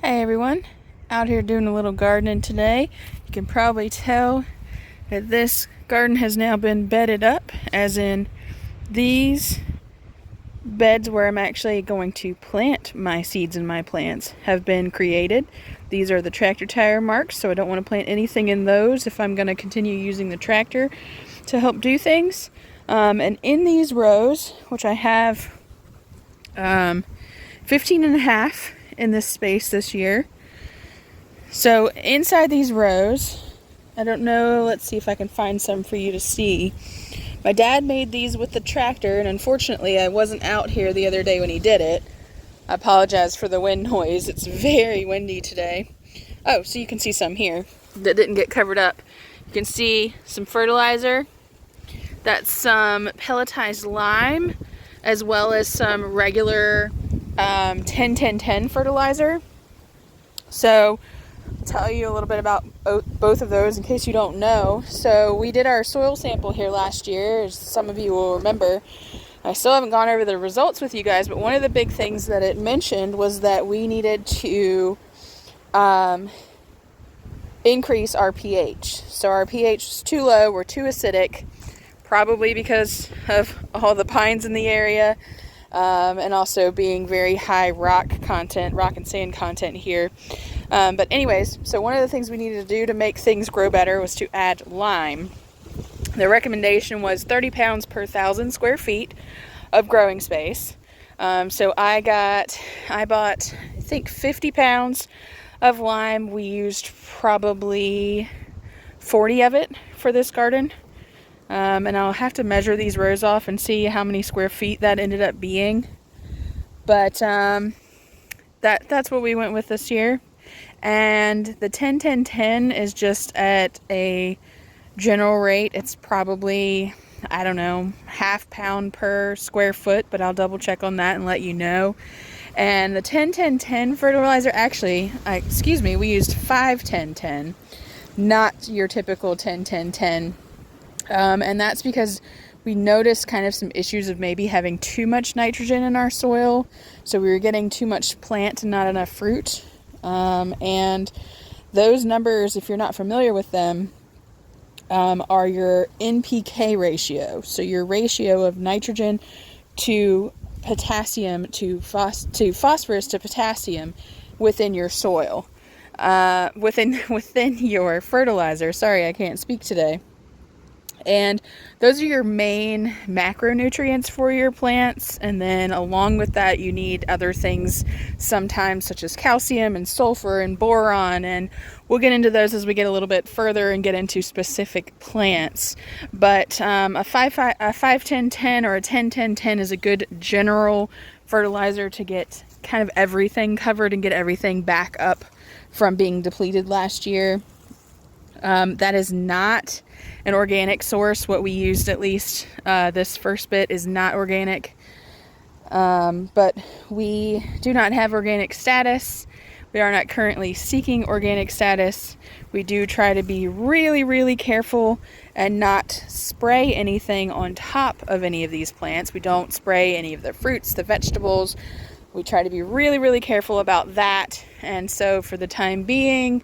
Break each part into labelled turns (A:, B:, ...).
A: Hey everyone, out here doing a little gardening today. You can probably tell that this garden has now been bedded up, as in these beds where I'm actually going to plant my seeds and my plants have been created. These are the tractor tire marks, so I don't want to plant anything in those if I'm going to continue using the tractor to help do things. And in these rows, which I have 15 and a half in this space this year. So inside these rows, I don't know, let's see if I can find some for you to see. My dad made these with the tractor, and unfortunately I wasn't out here the other day when he did it. I apologize for the wind noise. It's very windy today. Oh, so you can see some here that didn't get covered up. You can see some fertilizer. That's some pelletized lime, as well as some regular 10-10-10 fertilizer. So I'll tell you a little bit about both of those in case you don't know. So we did our soil sample here last year, as some of you will remember. I still haven't gone over the results with you guys, but one of the big things that it mentioned was that we needed to increase our pH. So our pH was too low, we're too acidic, probably because of all the pines in the area. And also being very high rock and sand content here. But anyways, so one of the things we needed to do to make things grow better was to add lime. The recommendation was 30 pounds per 1,000 square feet of growing space. So I bought, I think, 50 pounds of lime. We used probably 40 of it for this garden. And I'll have to measure these rows off and see how many square feet that ended up being. But that's what we went with this year. And the 10-10-10 is just at a general rate. It's probably, I don't know, ½ pound per square foot, but I'll double check on that and let you know. And the 10-10-10 fertilizer, actually, we used 5-10-10, not your typical 10-10-10. And that's because we noticed kind of some issues of maybe having too much nitrogen in our soil. So we were getting too much plant and not enough fruit. And those numbers, if you're not familiar with them, are your NPK ratio. So your ratio of nitrogen to potassium to phosphorus to potassium within your soil. Within your fertilizer. Sorry, I can't speak today. And those are your main macronutrients for your plants. And then along with that, you need other things sometimes, such as calcium and sulfur and boron. And we'll get into those as we get a little bit further and get into specific plants. But a 5-10-10 or a 10-10-10 is a good general fertilizer to get kind of everything covered and get everything back up from being depleted last year. That is not an organic source. What we used, at least this first bit, is not organic. But we do not have organic status. We are not currently seeking organic status. We do try to be really, really careful and not spray anything on top of any of these plants. We don't spray any of the fruits, the vegetables. We try to be really, really careful about that. And so for the time being,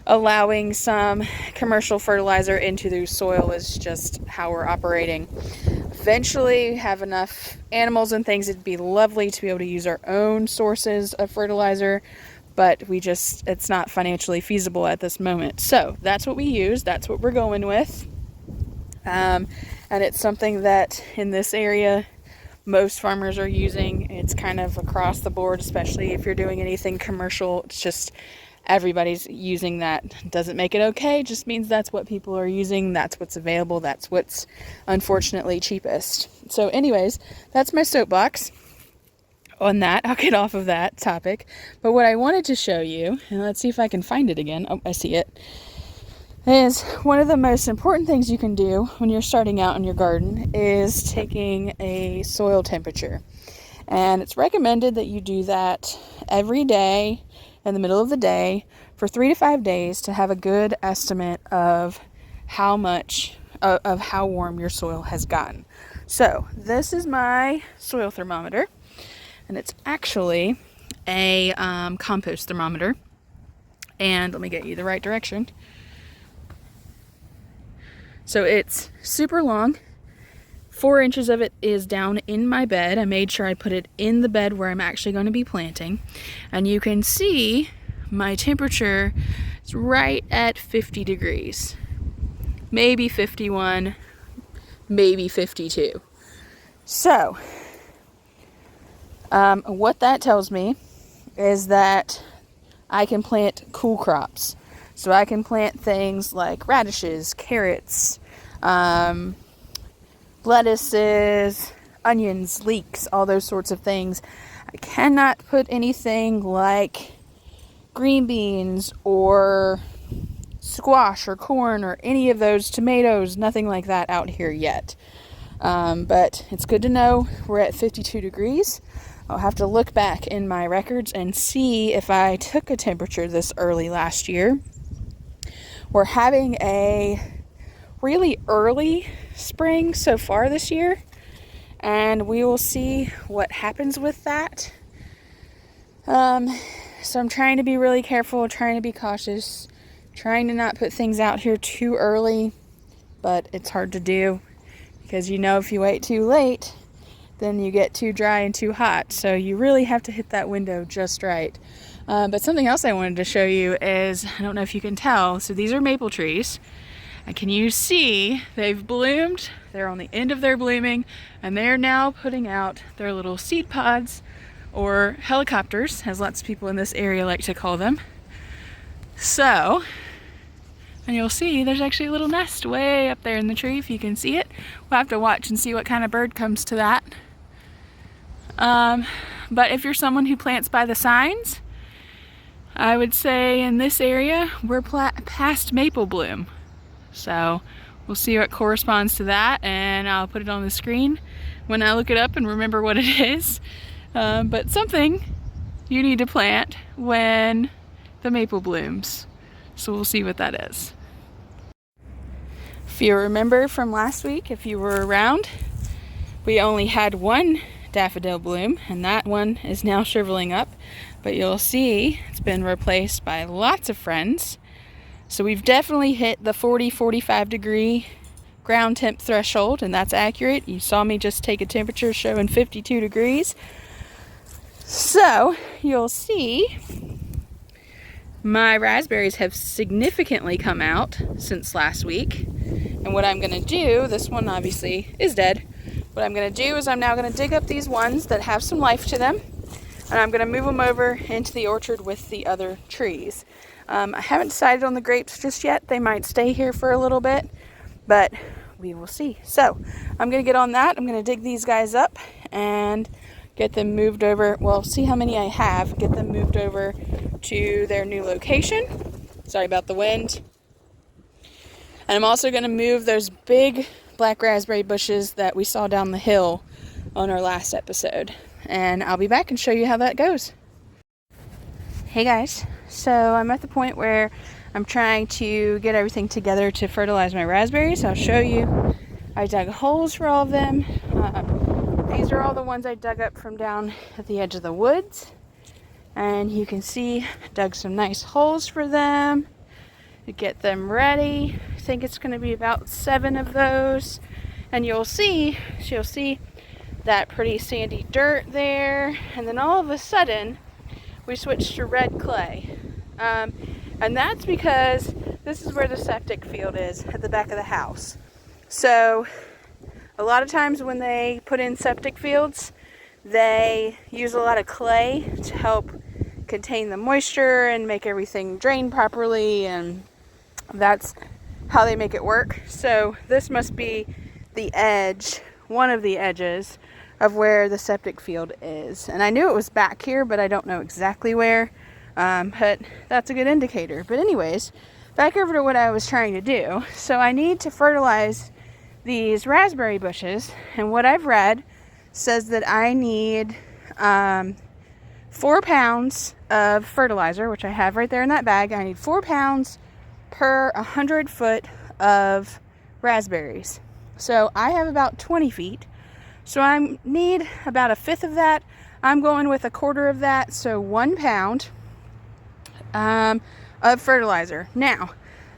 A: allowing some commercial fertilizer into the soil is just how we're operating. Eventually, have enough animals and things, it'd be lovely to be able to use our own sources of fertilizer, but it's not financially feasible at this moment. So that's what we use. That's what we're going with. And it's something that in this area, most farmers are using. It's kind of across the board, especially if you're doing anything commercial. It's just everybody's using that. Doesn't make it okay, just means that's what people are using, that's what's available, that's what's unfortunately cheapest. So anyways, that's my soapbox on that. I'll get off of that topic. But what I wanted to show you, and let's see if I can find it again. Oh, I see it. Is one of the most important things you can do when you're starting out in your garden is taking a soil temperature. And it's recommended that you do that every day in the middle of the day for 3 to 5 days to have a good estimate of how warm your soil has gotten. So this is my soil thermometer, and it's actually a compost thermometer. And let me get you the right direction. So it's super long. 4 inches of it is down in my bed. I made sure I put it in the bed where I'm actually going to be planting. And you can see my temperature is right at 50 degrees. Maybe 51, maybe 52. So, what that tells me is that I can plant cool crops. So I can plant things like radishes, carrots, lettuces, onions, leeks, all those sorts of things. I cannot put anything like green beans or squash or corn or any of those, tomatoes, nothing like that out here yet. But it's good to know we're at 52 degrees. I'll have to look back in my records and see if I took a temperature this early last year. We're having a really early spring so far this year, and we will see what happens with that. So I'm trying to be really careful, trying to be cautious, trying to not put things out here too early, but it's hard to do because if you wait too late, then you get too dry and too hot. So you really have to hit that window just right. But something else I wanted to show you is, I don't know if you can tell, so these are maple trees. And can you see they've bloomed? They're on the end of their blooming, and they're now putting out their little seed pods, or helicopters, as lots of people in this area like to call them. So, and you'll see there's actually a little nest way up there in the tree if you can see it. We'll have to watch and see what kind of bird comes to that. But if you're someone who plants by the signs, I would say in this area we're past maple bloom. So we'll see what corresponds to that, and I'll put it on the screen when I look it up and remember what it is. But something you need to plant when the maple blooms. So we'll see what that is. If you remember from last week, if you were around, we only had one daffodil bloom, and that one is now shriveling up. But you'll see it's been replaced by lots of friends. So we've definitely hit the 40-45 degree ground temp threshold, and that's accurate. You saw me just take a temperature showing 52 degrees. So you'll see my raspberries have significantly come out since last week. And what I'm going to do, this one obviously is dead. What I'm going to do is I'm now going to dig up these ones that have some life to them, and I'm going to move them over into the orchard with the other trees. I haven't decided on the grapes just yet. They might stay here for a little bit, but we will see. So I'm going to get on that. I'm going to dig these guys up and get them moved over. Well, see how many I have. Get them moved over to their new location. Sorry about the wind. And I'm also going to move those big black raspberry bushes that we saw down the hill on our last episode. And I'll be back and show you how that goes. Hey guys, so I'm at the point where I'm trying to get everything together to fertilize my raspberries. I'll show you. I dug holes for all of them. These are all the ones I dug up from down at the edge of the woods. And you can see I dug some nice holes for them to get them ready. I think it's going to be about 7 of those. And you'll see that pretty sandy dirt there. And then all of a sudden, we switched to red clay. And that's because this is where the septic field is, at the back of the house. So a lot of times when they put in septic fields, they use a lot of clay to help contain the moisture and make everything drain properly, and that's how they make it work. So this must be the edge, one of the edges of where the septic field is. And I knew it was back here, but I don't know exactly where. But that's a good indicator. But anyways, back over to what I was trying to do. So I need to fertilize these raspberry bushes, and what I've read says that I need 4 pounds of fertilizer, which I have right there in that bag. I need 4 pounds per 100 foot of raspberries. So I have about 20 feet. So I need about 1/5 of that. I'm going with 1/4 of that, so 1 pound of fertilizer. Now,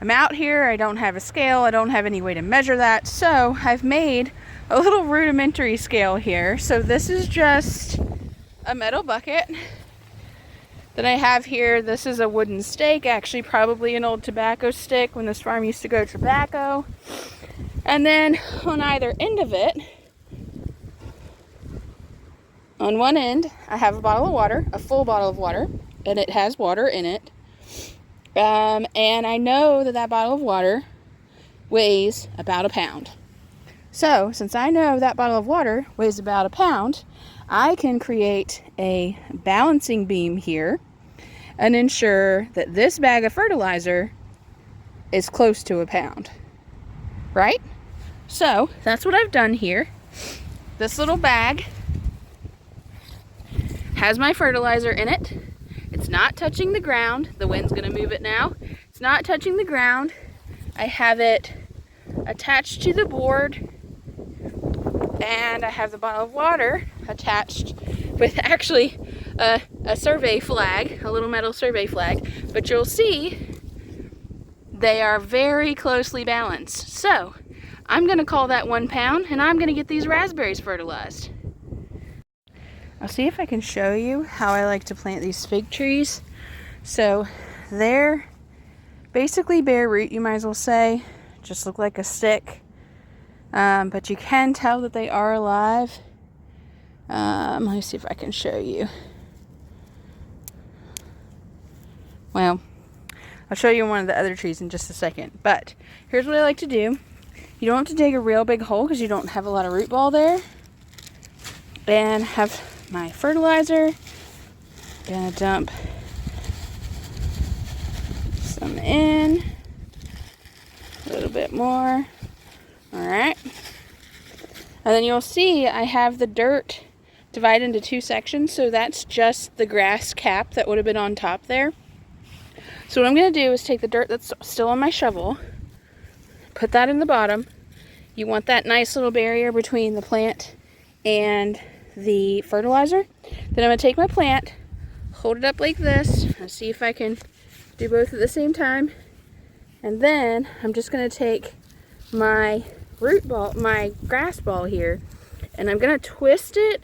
A: I'm out here, I don't have a scale, I don't have any way to measure that, so I've made a little rudimentary scale here. So this is just a metal bucket that I have here. This is a wooden stake, actually probably an old tobacco stick when this farm used to grow tobacco. And then on either end of it, on one end, I have a bottle of water, a full bottle of water, and it has water in it. And I know that that bottle of water weighs about 1 pound. So, since I know that bottle of water weighs about 1 pound, I can create a balancing beam here and ensure that this bag of fertilizer is close to 1 pound. Right? So, that's what I've done here. This little bag has my fertilizer in it. It's not touching the ground. The wind's going to move it now. It's not touching the ground. I have it attached to the board, and I have the bottle of water attached with actually a survey flag, a little metal survey flag. But you'll see they are very closely balanced. So I'm going to call that 1 pound, and I'm going to get these raspberries fertilized. I'll see if I can show you how I like to plant these fig trees. So they're basically bare root, you might as well say. Just look like a stick. But you can tell that they are alive. Let me see if I can show you. Well, I'll show you one of the other trees in just a second. But here's what I like to do. You don't have to dig a real big hole because you don't have a lot of root ball there. And have my fertilizer. Gonna dump some in. A little bit more. Alright. And then you'll see I have the dirt divided into 2 sections. So that's just the grass cap that would have been on top there. So what I'm going to do is take the dirt that's still on my shovel, put that in the bottom. You want that nice little barrier between the plant and the fertilizer. Then I'm going to take my plant, hold it up like this, and see if I can do both at the same time. And then I'm just going to take my root ball, my grass ball here, and I'm going to twist it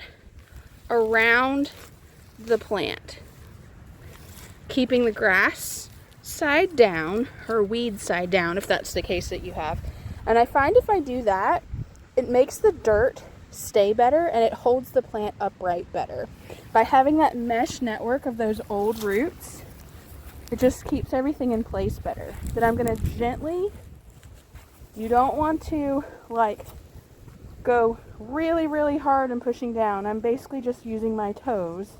A: around the plant, keeping the grass side down, or weed side down if that's the case that you have. And I find if I do that, it makes the dirt stay better and it holds the plant upright better. By having that mesh network of those old roots, it just keeps everything in place better. Then I'm going to gently, you don't want to like go really, really hard and pushing down. I'm basically just using my toes,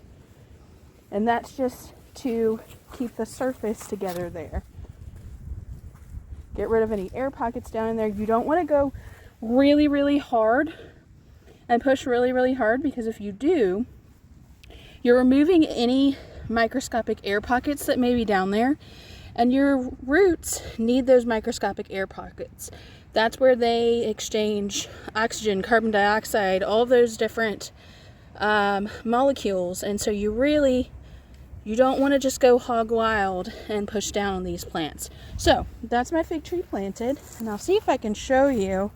A: and that's just to keep the surface together there. Get rid of any air pockets down in there. You don't want to go really, really hard and push really, really hard, because if you do, you're removing any microscopic air pockets that may be down there, and your roots need those microscopic air pockets. That's where they exchange oxygen, carbon dioxide, all those different molecules. And so you don't want to just go hog wild and push down on these plants. So that's my fig tree planted, and I'll see if I can show you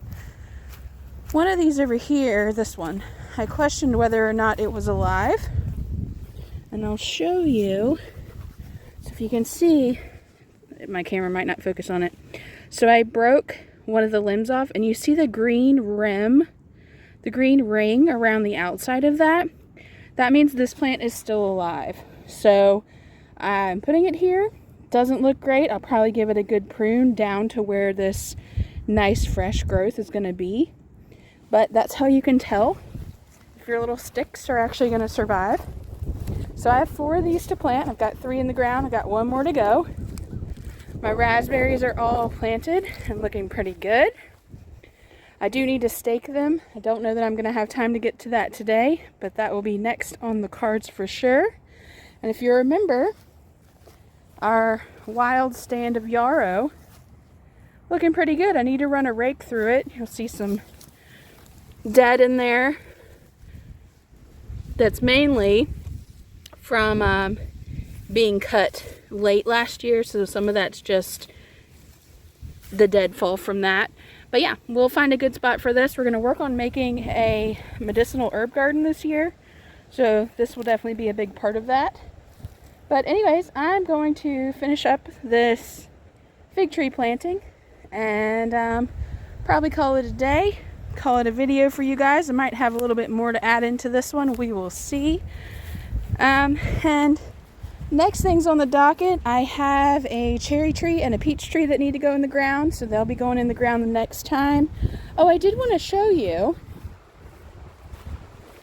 A: one of these over here. This one, I questioned whether or not it was alive, and I'll show you. So if you can see, my camera might not focus on it. So I broke one of the limbs off, and you see the green rim, the green ring around the outside of that. That means this plant is still alive. So I'm putting it here. Doesn't look great. I'll probably give it a good prune down to where this nice fresh growth is going to be. But that's how you can tell if your little sticks are actually going to survive. So I have 4 of these to plant. I've got 3 in the ground. I've got 1 more to go. My raspberries are all planted and looking pretty good. I do need to stake them. I don't know that I'm going to have time to get to that today, but that will be next on the cards for sure. And if you remember, our wild stand of yarrow, looking pretty good. I need to run a rake through it. You'll see some dead in there. that's mainly from being cut late last year, so some of that's just the deadfall from that. But yeah, we'll find a good spot for this. We're going to work on making a medicinal herb garden this year, so this will definitely be a big part of that. But anyways, I'm going to finish up this fig tree planting and probably call it a day, call it a video for you guys. I might have a little bit more to add into this one. We will see. And next things on the docket, I have a cherry tree and a peach tree that need to go in the ground, so they'll be going in the ground the next time. Oh, I did want to show you.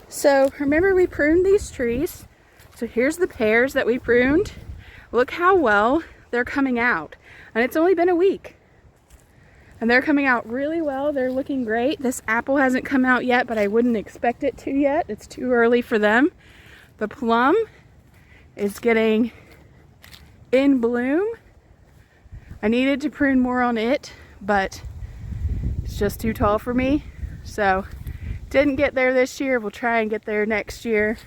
A: So remember we pruned these trees. So here's the pears that we pruned. Look how well they're coming out. And it's only been a week. And they're coming out really well. They're looking great. This apple hasn't come out yet, but I wouldn't expect it to yet. It's too early for them. The plum is getting in bloom. I needed to prune more on it, but it's just too tall for me. So didn't get there this year. We'll try and get there next year.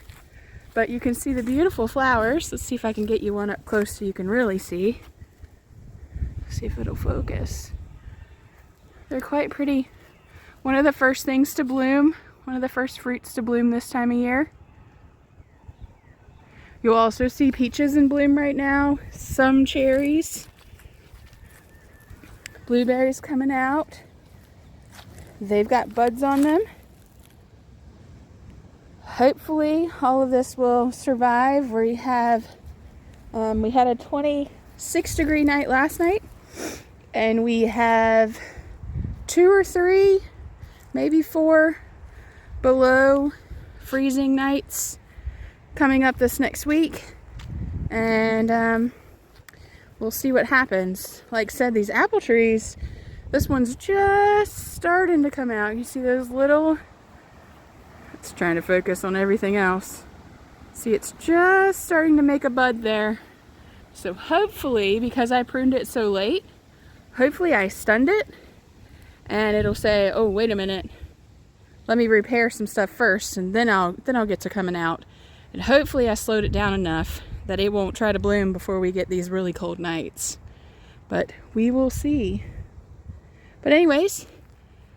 A: But you can see the beautiful flowers. Let's see if I can get you one up close so you can really see. See if it'll focus. They're quite pretty. One of the first things to bloom, one of the first fruits to bloom this time of year. You'll also see peaches in bloom right now, some cherries, blueberries coming out. They've got buds on them. Hopefully all of this will survive. We had a 26-degree night last night, and we have 2 or 3, maybe 4 below freezing nights coming up this next week, and we'll see what happens. Like I said, these apple trees, this one's just starting to come out. You see those little, it's trying to focus on everything else. See, it's just starting to make a bud there. So hopefully, because I pruned it so late, hopefully I stunned it and it'll say, oh, wait a minute, let me repair some stuff first, and then I'll get to coming out. And hopefully I slowed it down enough that it won't try to bloom before we get these really cold nights. But we will see. But anyways,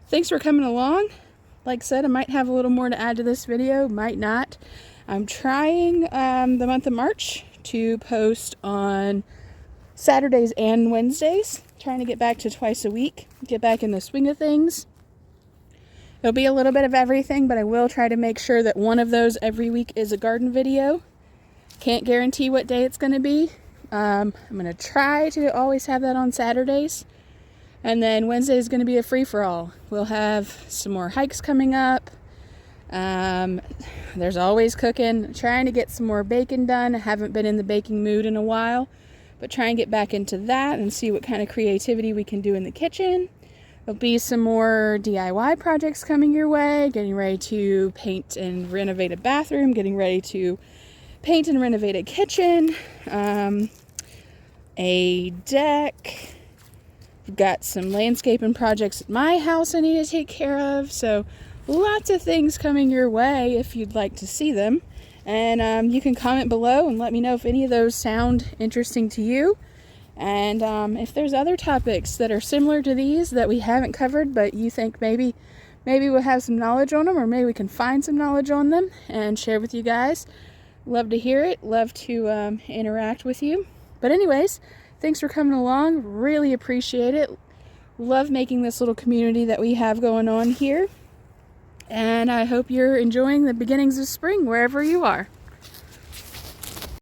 A: thanks for coming along. Like I said, I might have a little more to add to this video, might not. I'm trying the month of March to post on Saturdays and Wednesdays. Trying to get back to twice a week, get back in the swing of things. It'll be a little bit of everything, but I will try to make sure that one of those every week is a garden video. Can't guarantee what day it's going to be. I'm going to try to always have that on Saturdays. And then Wednesday is going to be a free-for-all. We'll have some more hikes coming up. There's always cooking. Trying to get some more baking done. I haven't been in the baking mood in a while, but try and get back into that and see what kind of creativity we can do in the kitchen. There'll be some more DIY projects coming your way. Getting ready to paint and renovate a bathroom. Getting ready to paint and renovate a kitchen. A deck. We've got some landscaping projects at my house I need to take care of. So lots of things coming your way if you'd like to see them. And you can comment below and let me know if any of those sound interesting to you. And if there's other topics that are similar to these that we haven't covered, but you think maybe we'll have some knowledge on them, or maybe we can find some knowledge on them and share with you guys. Love to hear it. Love to interact with you. But anyways, thanks for coming along. Really appreciate it. Love making this little community that we have going on here. And I hope you're enjoying the beginnings of spring wherever you are.